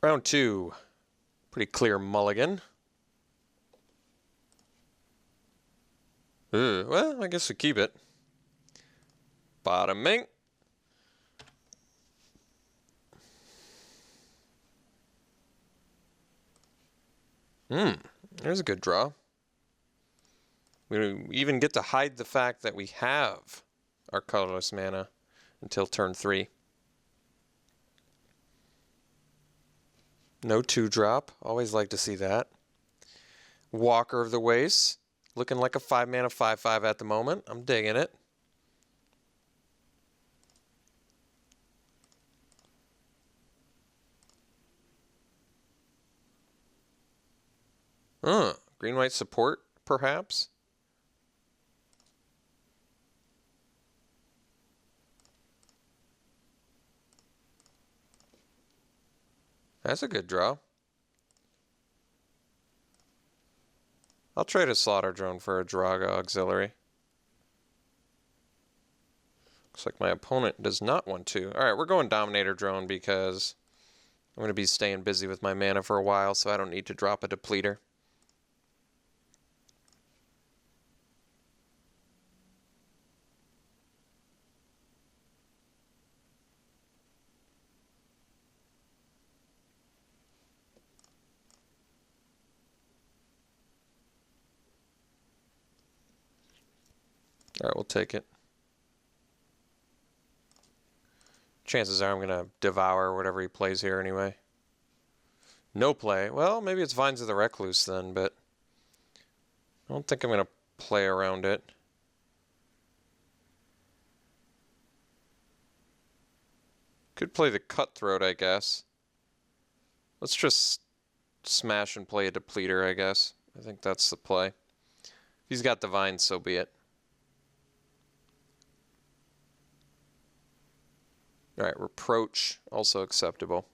Round 2. Pretty clear mulligan. Well, I guess we keep it. Bottoming. There's a good draw. We even get to hide the fact that we have our colorless mana until turn 3. No 2-drop. Always like to see that. Walker of the Wastes. Looking like a 5-mana 5/5 at the moment. I'm digging it. Green-white support, perhaps? That's a good draw. I'll trade a Slaughter Drone for a Draga Auxiliary. Looks like my opponent does not want to. Alright, we're going Dominator Drone because I'm going to be staying busy with my mana for a while, so I don't need to drop a Depleter. Alright, we'll take it. Chances are I'm going to devour whatever he plays here anyway. No play. Well, maybe it's Vines of the Recluse then, but I don't think I'm going to play around it. Could play the Cutthroat, I guess. Let's just smash and play a Depleter, I guess. I think that's the play. If he's got the Vines, so be it. Alright, Reproach, also acceptable.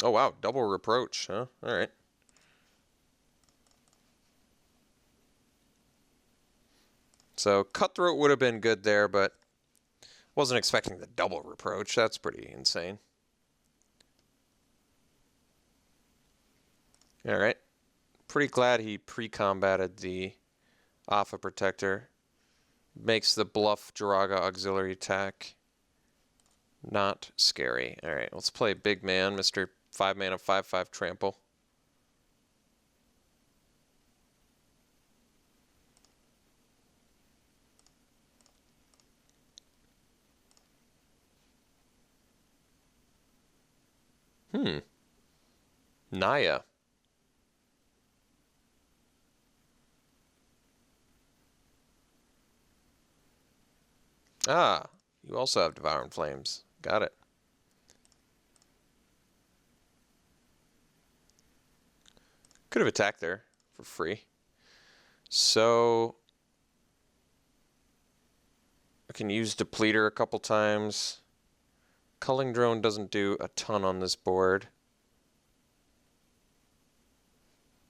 Oh wow, double Reproach, huh? Alright. So Cutthroat would have been good there, but wasn't expecting the double Reproach. That's pretty insane. Alright. Pretty glad he pre-combated the Alpha Protector. Makes the bluff Draga Auxiliary attack not scary. Alright, let's play big man, Mr. 5-mana 5/5 trample. Naya. Ah, you also have Devouring Flames. Got it. Could have attacked there for free. So I can use Depleter a couple times. Culling Drone doesn't do a ton on this board.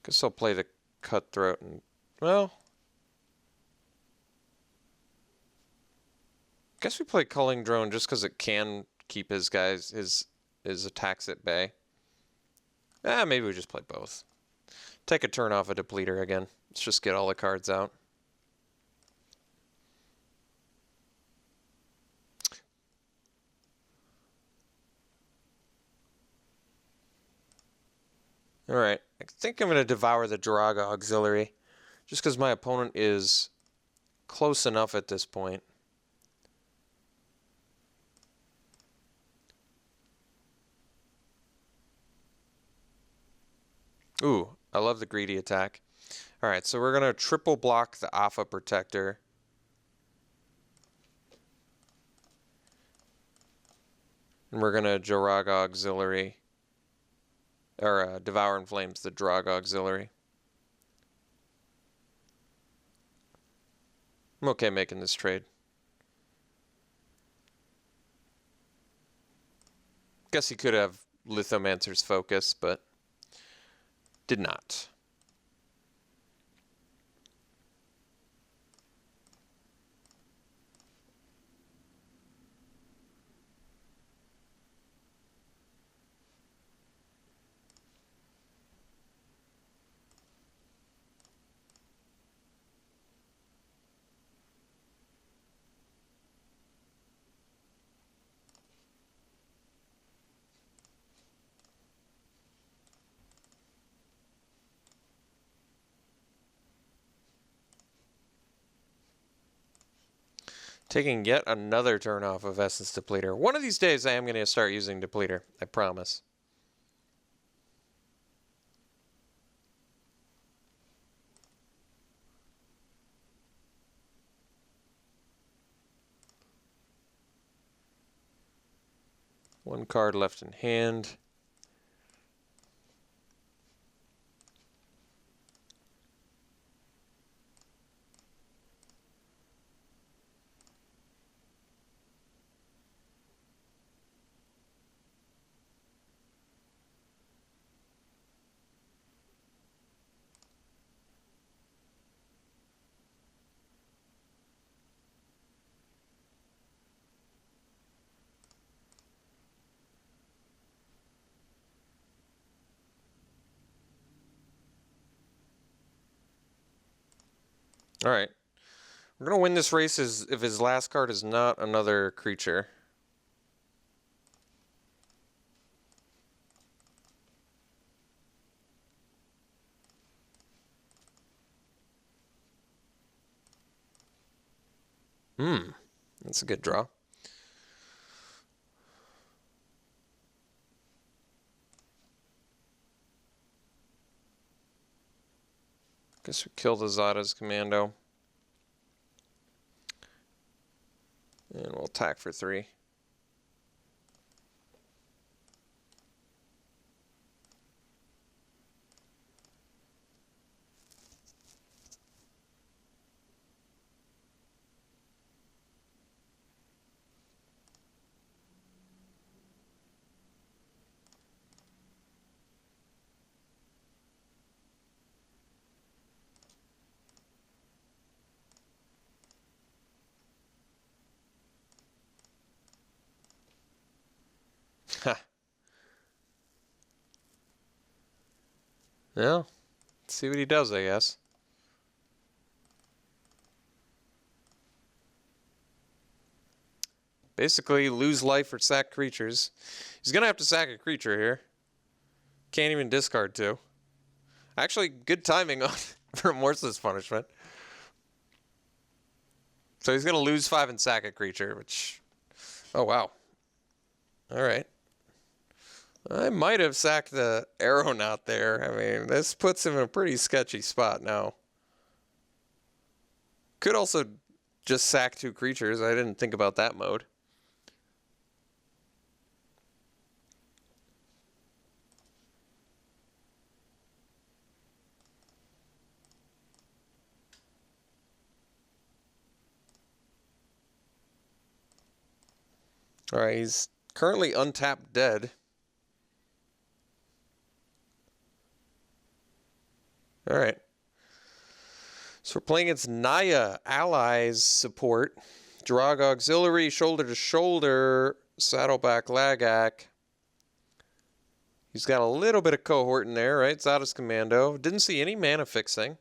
Guess I'll play the Cutthroat and, well, guess we play Culling Drone just because it can keep his guys, his attacks at bay. Maybe we just play both. Take a turn off a Depleter again. Let's just get all the cards out. Alright, I think I'm going to devour the Draga Auxiliary, just because my opponent is close enough at this point. Ooh, I love the greedy attack. Alright, so we're going to triple block the Alpha Protector. And we're going to Draga Auxiliary. Or Devour in Flames, the Draga Auxiliary. I'm okay making this trade. Guess he could have Lithomancer's Focus, but did not. Taking yet another turn off of Essence Depleter. One of these days I am going to start using Depleter. I promise. One card left in hand. All right. We're going to win this race if his last card is not another creature. That's a good draw. Guess we kill the Zada's Commando. And we'll attack for 3. Ha. Yeah. Let's see what he does, I guess. Basically, lose life or sack creatures. He's going to have to sack a creature here. Can't even discard 2. Actually, good timing on Remorseless Punishment. So he's going to lose 5 and sack a creature, which... Oh, wow. All right. I might have sacked the Aeronaut there. I mean, this puts him in a pretty sketchy spot now. Could also just sack 2 creatures. I didn't think about that mode. All right, he's currently untapped dead. All right. So we're playing against Naya, Allies support, Draga Auxiliary, Shoulder to Shoulder, Saddleback Lagak. He's got a little bit of cohort in there, right? Zada's Commando. Didn't see any mana fixing.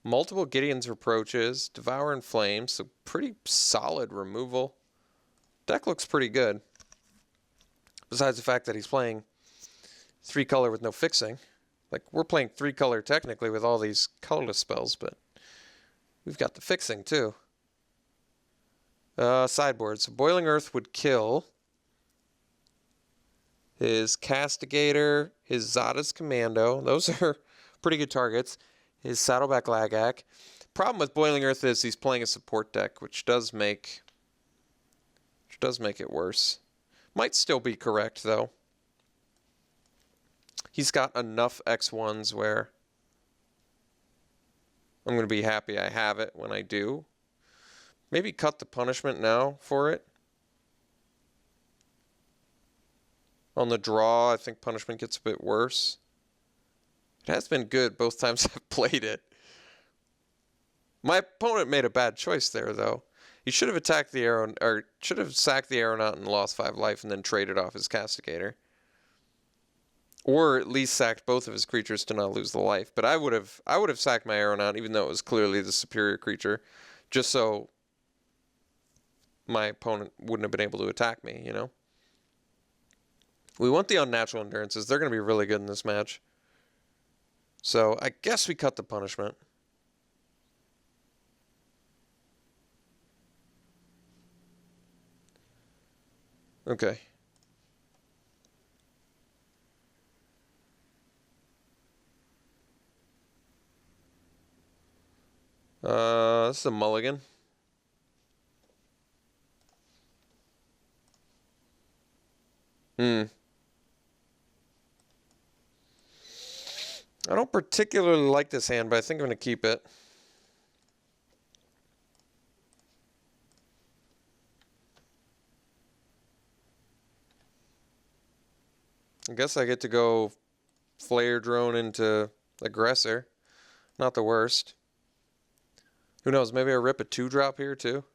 Multiple Gideon's Reproaches, Devour in Flames, so pretty solid removal. Deck looks pretty good. Besides the fact that he's playing 3-color with no fixing. Like, we're playing 3-color technically with all these colorless spells, but we've got the fixing too. Sideboard. So Boiling Earth would kill his Castigator, his Zada's Commando. Those are pretty good targets. His Saddleback Lagak. Problem with Boiling Earth is he's playing a support deck, which does make it worse. Might still be correct, though. He's got enough X1s where I'm going to be happy I have it when I do. Maybe cut the punishment now for it. On the draw, I think punishment gets a bit worse. It has been good both times I've played it. My opponent made a bad choice there, though. He should have attacked the arrow, or should have sacked the Aeronaut and lost 5 life, and then traded off his Castigator, or at least sacked both of his creatures to not lose the life. But I would have sacked my Aeronaut, even though it was clearly the superior creature, just so my opponent wouldn't have been able to attack me. You know. We want the unnatural endurances. They're going to be really good in this match. So I guess we cut the punishment. Okay. This is a mulligan. I don't particularly like this hand, but I think I'm going to keep it. I guess I get to go flare drone into aggressor. Not the worst. Who knows? Maybe I rip a 2-drop here too.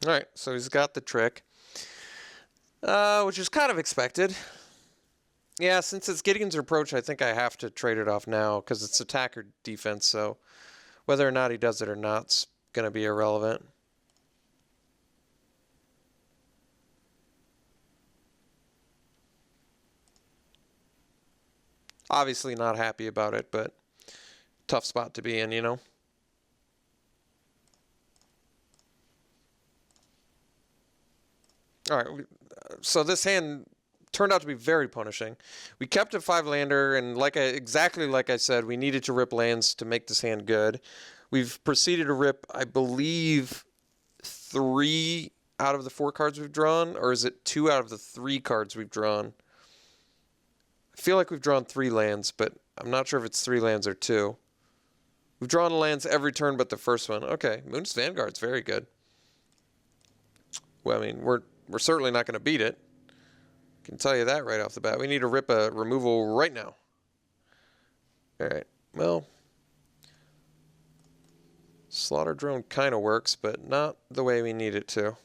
All right, so he's got the trick, which is kind of expected. Yeah, since it's Gideon's approach, I think I have to trade it off now because it's attack or defense, so whether or not he does it or not's going to be irrelevant. Obviously not happy about it, but tough spot to be in, you know? All right, so this hand turned out to be very punishing. We kept a 5-lander, and exactly like I said, we needed to rip lands to make this hand good. We've proceeded to rip, I believe, 3 out of the 4 cards we've drawn, or is it 2 out of the 3 cards we've drawn? I feel like we've drawn 3 lands, but I'm not sure if it's 3 lands or 2. We've drawn lands every turn but the first one. Okay, Moon's Vanguard's very good. Well, I mean, we're certainly not going to beat it. I can tell you that right off the bat. We need to rip a removal right now. All right, well, Slaughter Drone kind of works, but not the way we need it to.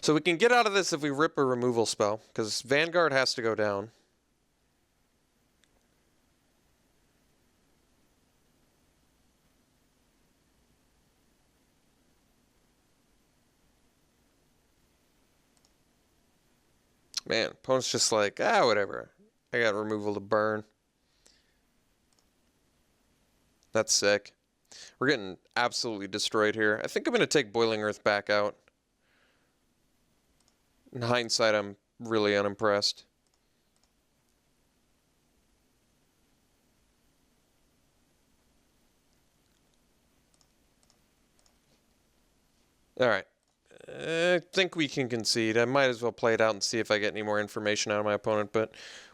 So we can get out of this if we rip a removal spell, because Vanguard has to go down. Man, opponent's just like, whatever. I got removal to burn. That's sick. We're getting absolutely destroyed here. I think I'm going to take Boiling Earth back out. In hindsight, I'm really unimpressed. All right. I think we can concede. I might as well play it out and see if I get any more information out of my opponent, but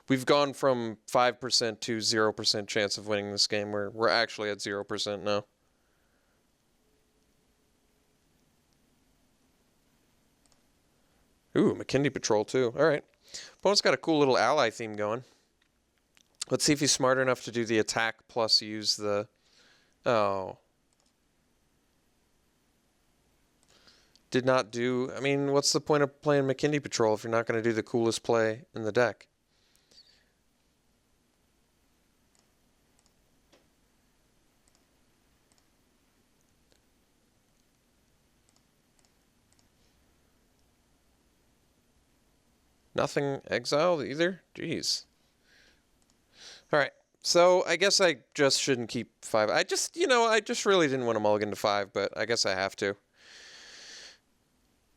we've gone from 5% to 0% chance of winning this game. We're actually at 0% now. Ooh, McKinley Patrol too. All right. Opponent's got a cool little ally theme going. Let's see if he's smart enough to do the attack plus use the... Oh. Did not do... I mean, what's the point of playing McKinley Patrol if you're not going to do the coolest play in the deck? Nothing exiled either? Jeez. All right. So I guess I just shouldn't keep 5. I just really didn't want to mulligan to 5, but I guess I have to.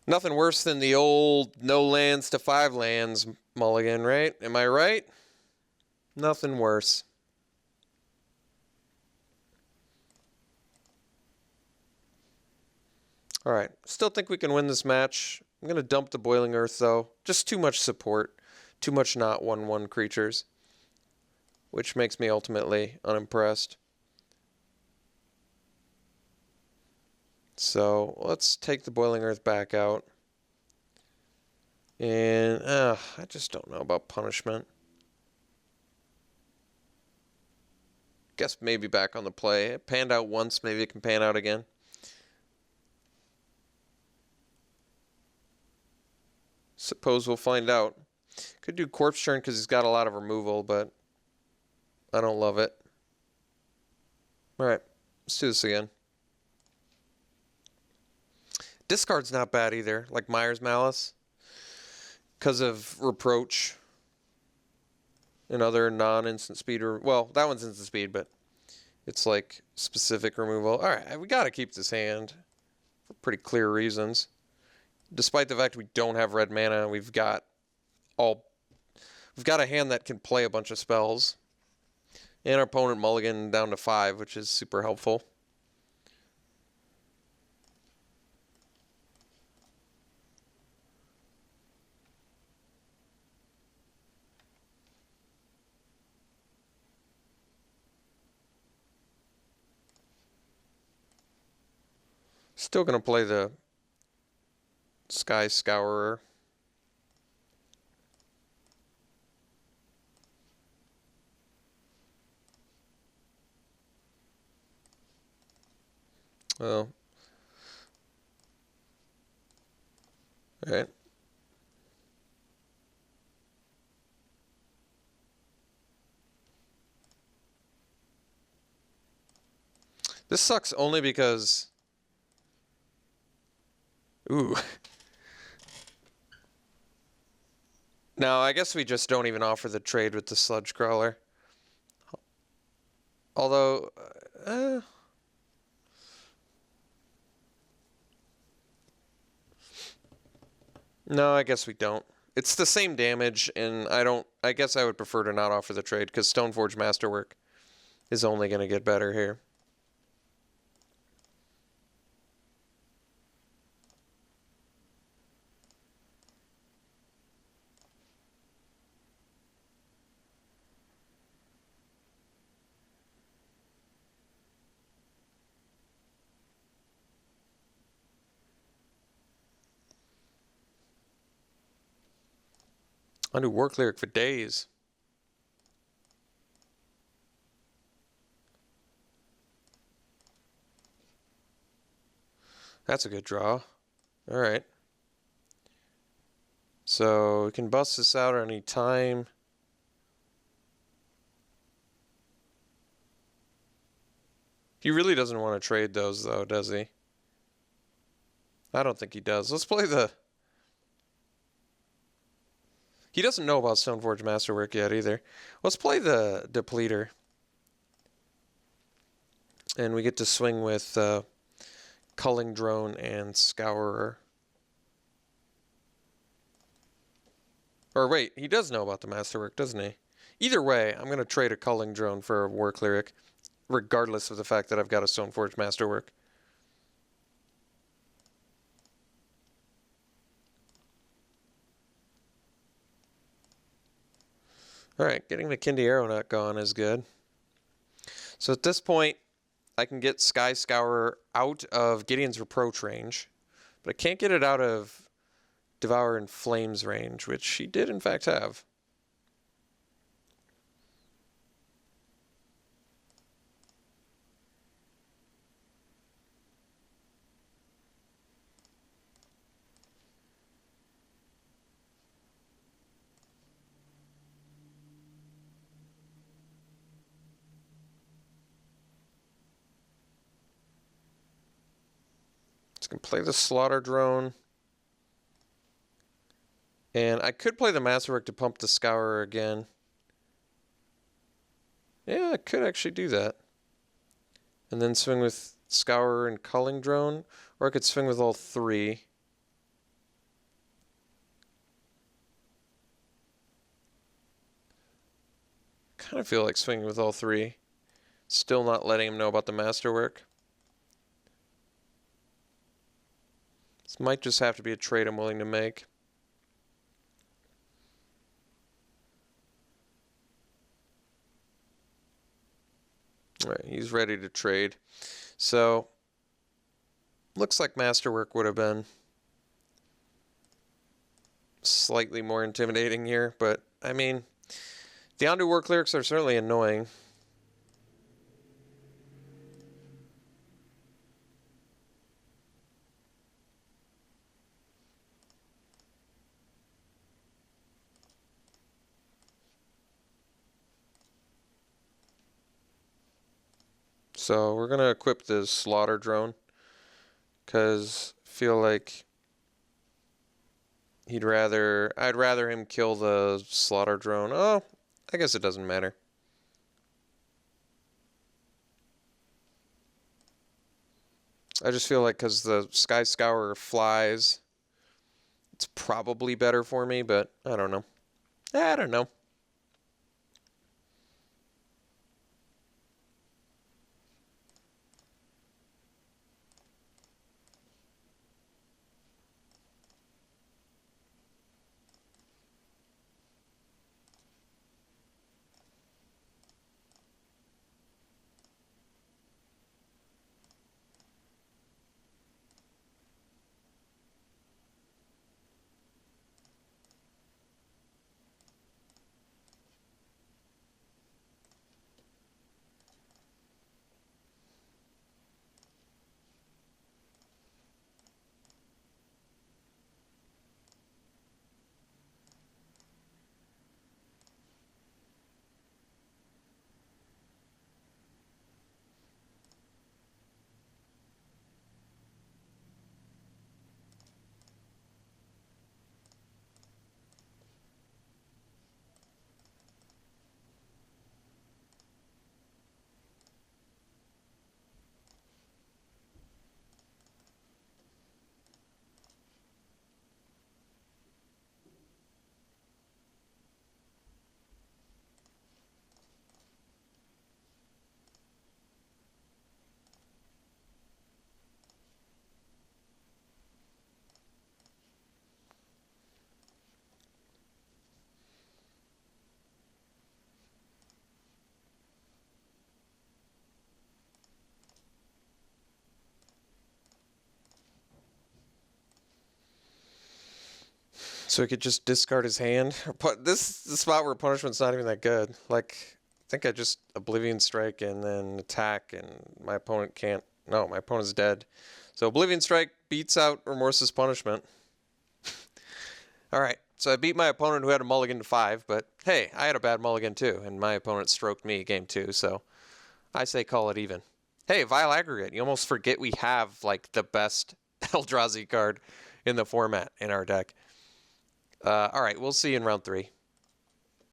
Nothing worse than the old no lands to 5 lands mulligan, right? Am I right? Nothing worse. Alright, still think we can win this match. I'm going to dump the Boiling Earth, though. Just too much support. Too much not 1/1 creatures. Which makes me ultimately unimpressed. So, let's take the Boiling Earth back out. And, I just don't know about punishment. Guess maybe back on the play. It panned out once, maybe it can pan out again. Suppose we'll find out. Could do Corpse Churn because he's got a lot of removal, but I don't love it. Alright, let's do this again. Discard's not bad either, like Myers Malice. Because of Reproach and other non-instant speed. Well, that one's instant speed, but it's like specific removal. Alright, we gotta keep this hand for pretty clear reasons. Despite the fact we don't have red mana, we've got a hand that can play a bunch of spells. And our opponent mulligan down to 5, which is super helpful. Still gonna play the Sky Scourer. Well, alright. This sucks only because... Ooh. No, I guess we just don't even offer the trade with the Sludge Crawler. Although... No, I guess we don't. It's the same damage, and I guess I would prefer to not offer the trade, because Stoneforge Masterwork is only going to get better here. I do Work Lyric for days. That's a good draw. Alright. So we can bust this out at any time. He really doesn't want to trade those, though, does he? I don't think he does. Let's play the... He doesn't know about Stoneforge Masterwork yet, either. Let's play the Depleter. And we get to swing with Culling Drone and Scourer. Or wait, he does know about the Masterwork, doesn't he? Either way, I'm going to trade a Culling Drone for a Work Lyric, regardless of the fact that I've got a Stoneforge Masterwork. Alright, getting the Kindi Aeronaut gone is good. So at this point, I can get Sky Scourer out of Gideon's Reproach range, but I can't get it out of Devour in Flames range, which she did in fact have. Can play the Slaughter Drone. And I could play the Masterwork to pump the Scourer again. Yeah, I could actually do that. And then swing with Scourer and Culling Drone. Or I could swing with all three. kind of feel like swinging with all three. Still not letting him know about the masterwork. This might just have to be a trade I'm willing to make. All right, he's ready to trade. So, looks like masterwork would have been slightly more intimidating here, but I mean, the undo work lyrics are certainly annoying. So we're going to equip the slaughter drone because I feel like I'd rather him kill the slaughter drone. Oh, I guess it doesn't matter. I just feel like because the Sky Scourer flies, it's probably better for me, but I don't know. I don't know. So he could just discard his hand. This is the spot where punishment's not even that good. Like, I think I just Oblivion Strike and then attack, and my opponent can't. No, my opponent's dead. So Oblivion Strike beats out Remorseless Punishment. All right, so I beat my opponent who had a mulligan to 5, but hey, I had a bad mulligan too, and my opponent stroked me game 2, so I say call it even. Hey, Vile Aggregate, you almost forget we have like the best Eldrazi card in the format in our deck. All right, we'll see you in round 3.